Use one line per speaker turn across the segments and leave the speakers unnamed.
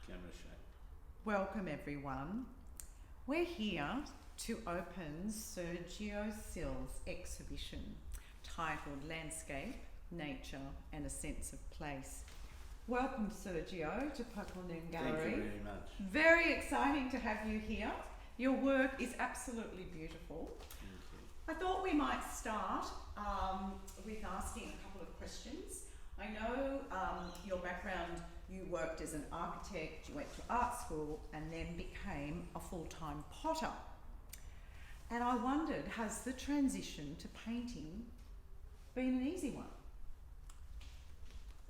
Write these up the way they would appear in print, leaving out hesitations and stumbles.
camera shake.
Welcome everyone. We're here to open Sergio Sill's exhibition titled Landscape, Nature and a Sense of Place. Welcome Sergio to Paklanoon Gallery.
Thank you very much.
Very exciting to have you here. Your work is absolutely beautiful.
Thank you.
I thought we might start with asking a couple of questions. I know your background, you worked as an architect, you went to art school and then became a full-time potter. And I wondered, has the transition to painting been an easy one?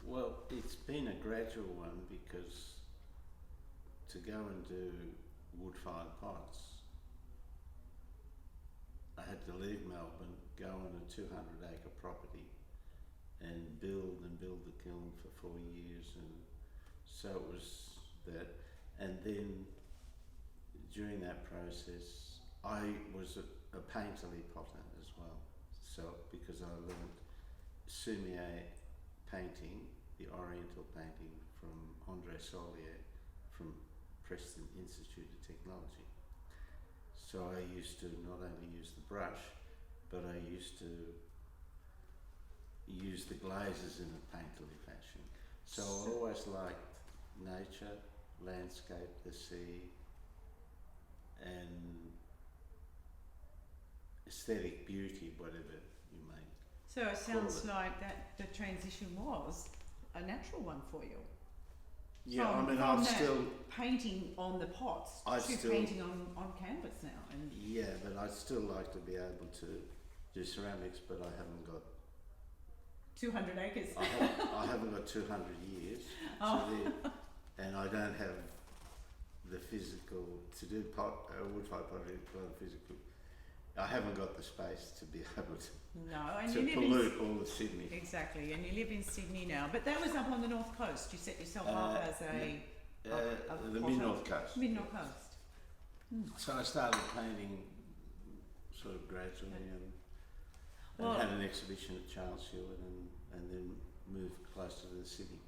Well, it's been a gradual one because to go and do wood-fired pots, I had to leave Melbourne, go on a 200-acre property and build the kiln for 4 years, and so it was that. And then during that process I was a painterly potter as well, so because I learned Sumier painting, the oriental painting from André Solier from Preston Institute of Technology. So I used to not only use the brush, but I used to use the glazes in a painterly fashion. So I always liked nature, landscape, the sea, and aesthetic beauty, whatever you may.
So it sounds like that the transition was a natural one for you.
Yeah,
from,
I mean,
from
I'm
that
still
painting on the pots to painting on canvas now. And
yeah, but I'd still like to be able to do ceramics, but I haven't got
200 acres.
I haven't got 200 years, and I don't have the physical to do wood-fired pottery. Physical, I haven't got the space to be able to.
No, and
to
you live
pollute all of Sydney.
Exactly, and you live in Sydney now. But that was up on the north coast. You set yourself up as
the mid-north coast.
Mid-north coast.
So I started painting sort of gradually, and had an exhibition at Charles Hewitt, and then moved closer to the city.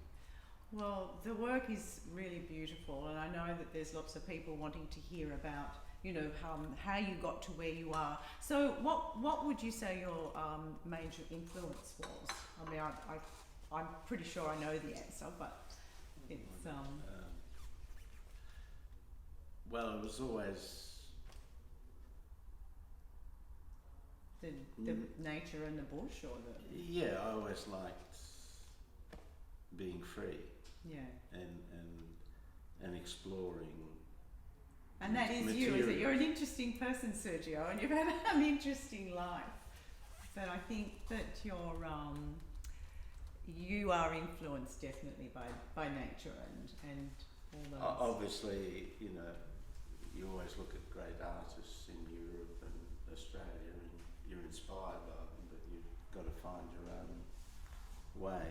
Well, the work is really beautiful, and I know that there's lots of people wanting to hear about, you know, how you got to where you are. So what would you say your major influence was? I mean, I'm pretty sure I know the answer, but it's
well, it was always
the nature and the bush, or the
yeah. I always liked being free.
Yeah.
And exploring.
And that is
material.
you, is it? You're an interesting person, Sergio, and you've had an interesting life. But I think that you are influenced definitely by nature and all those.
Obviously, you know, you always look at great artists in Europe and Australia, and you're inspired by them, but you've got to find your own way.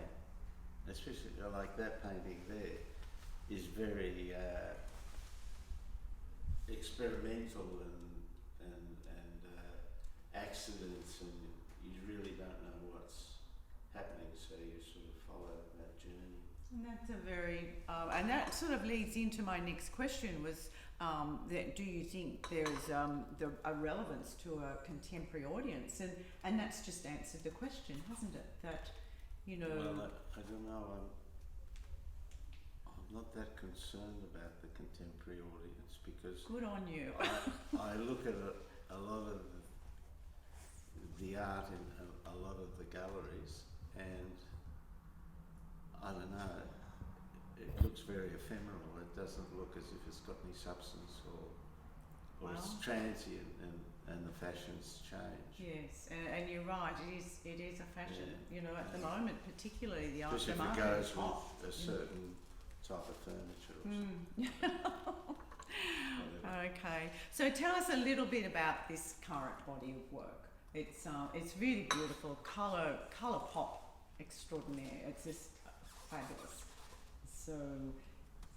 Especially like that painting there is very experimental and accidents, and you really don't know what's happening, so you sort of follow that journey.
And that's a very and that sort of leads into my next question was that do you think there's a relevance to a contemporary audience, and that's just answered the question, hasn't it? That, you know.
Well, I don't know. I'm not that concerned about the contemporary audience because.
Good on you.
I look at a lot of the art in a lot of the galleries, and I don't know. It looks very ephemeral. It doesn't look as if it's got any substance, or it's transient, and the fashions change.
Yes, and you're right. It is a fashion. Yeah. You know, at the moment, particularly the art
demand. Especially if it goes with a certain type of furniture. Or
Okay, so tell us a little bit about this current body of work. It's really beautiful, colour pop extraordinaire. It's just fabulous. So.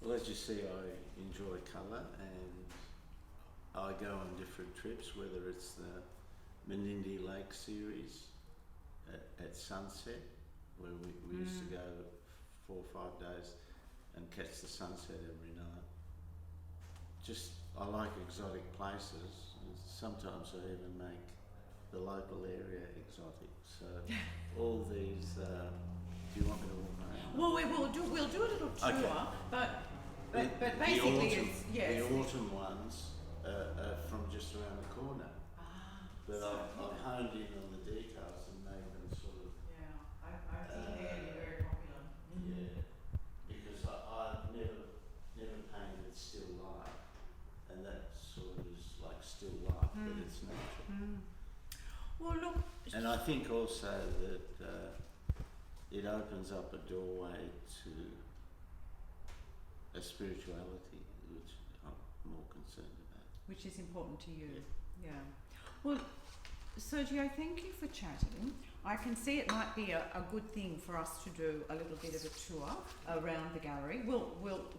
Well, as you see, I enjoy colour, and I go on different trips, whether it's the Menindee Lake series at sunset, where we used to go 4 or 5 days and catch the sunset every night. Just, I like exotic places. And sometimes I even make the local area exotic. So all these, do you want me to walk around?
Well, we'll do a little tour,
Okay.
but
The
basically
autumn,
it's, yes.
the autumn ones are from just around the corner. But
so
I've honed in on the details and made them sort of,
yeah, I've seen there and you're very popular.
yeah, because I've never painted still life, and that sort of is like still life, but it's nature.
Well, look.
And I think also that it opens up a doorway to a spirituality, which I'm more concerned about.
Which is important to you. Yeah. Well, Sergio, thank you for chatting. I can see it might be a good thing for us to do a little bit of a tour around the gallery. We'll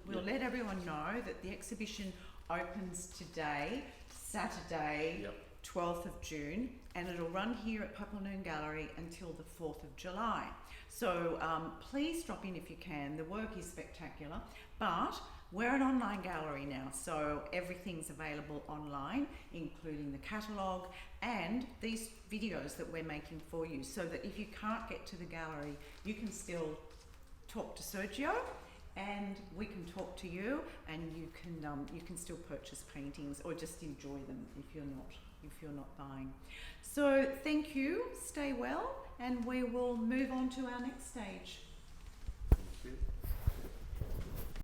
let everyone know that the exhibition opens today, Saturday, 12th of June, and it'll run here at Papalnoon Gallery until the 4th of July. So please drop in if you can. The work is spectacular, but we're an online gallery now, so everything's available online, including the catalogue and these videos that we're making for you, so that if you can't get to the gallery, you can still talk to Sergio, and we can talk to you, and you can still purchase paintings or just enjoy them if you're not buying. So thank you. Stay well, and we will move on to our next stage.